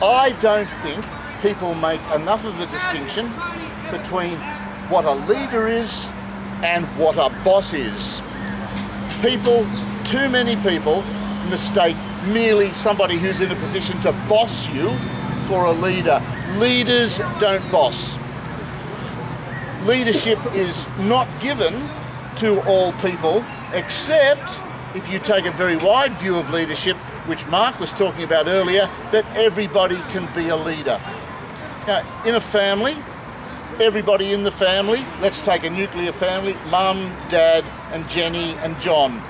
I don't think people make enough of the distinction between what a leader is and what a boss is. Too many people mistake merely somebody who's in a position to boss you for a leader. Leaders don't boss. Leadership is not given to all people, except if you take a very wide view of leadership, which Mark was talking about earlier, that everybody can be a leader. Now, in a family, everybody in the family, let's take a nuclear family, Mum, Dad, and Jenny, and John.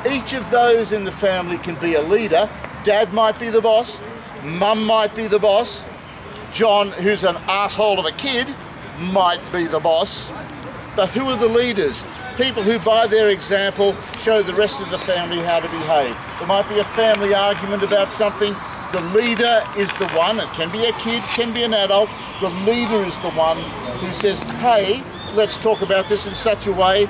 Each of those in the family can be a leader. Dad might be the boss, Mum might be the boss, John, who's an asshole of a kid, might be the boss. But who are the leaders? People who, by their example, show the rest of the family how to behave. There might be a family argument about something. The leader is the one, it can be a kid, can be an adult, the leader is the one who says, hey, let's talk about this in such a way,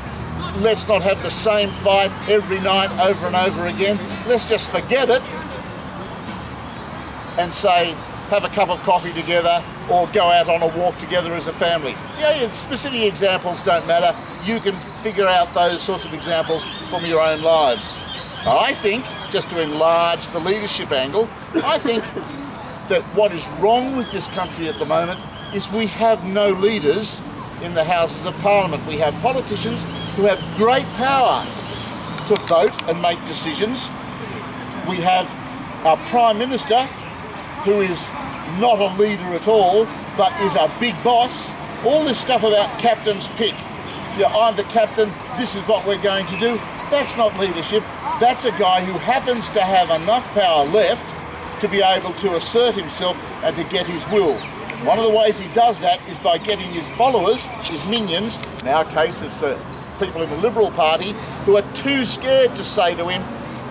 let's not have the same fight every night over and over again, let's just forget it and say, have a cup of coffee together or go out on a walk together as a family. Yeah, specific examples don't matter. You can figure out those sorts of examples from your own lives. I think, just to enlarge the leadership angle, I think that what is wrong with this country at the moment is we have no leaders in the Houses of Parliament. We have politicians who have great power to vote and make decisions. We have our Prime Minister, who is not a leader at all, but is a big boss. All this stuff about captain's pick. Yeah, I'm the captain, this is what we're going to do. That's not leadership. That's a guy who happens to have enough power left to be able to assert himself and to get his will. One of the ways he does that is by getting his followers, his minions, in our case it's the people in the Liberal Party, who are too scared to say to him,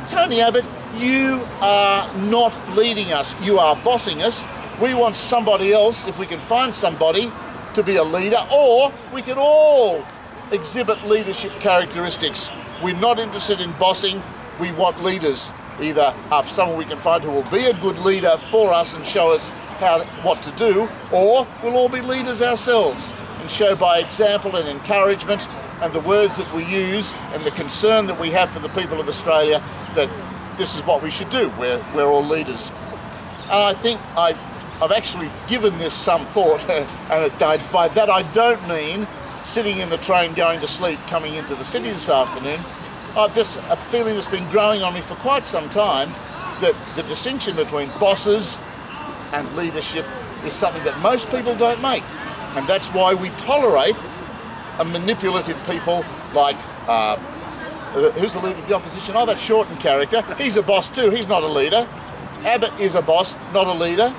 Tony Abbott, you are not leading us, you are bossing us. We want somebody else, if we can find somebody, to be a leader, or we can all exhibit leadership characteristics. We're not interested in bossing, we want leaders. Either someone we can find who will be a good leader for us and show us what to do, or we'll all be leaders ourselves and show by example and encouragement and the words that we use and the concern that we have for the people of Australia that this is what we should do. We're all leaders. And I think I've actually given this some thought, and by that I don't mean sitting in the train going to sleep coming into the city this afternoon. I've just a feeling that's been growing on me for quite some time that the distinction between bosses and leadership is something that most people don't make. And that's why we tolerate a manipulative people like, who's the leader of the opposition? Oh, that's Shorten character. He's a boss too, he's not a leader. Abbott is a boss, not a leader.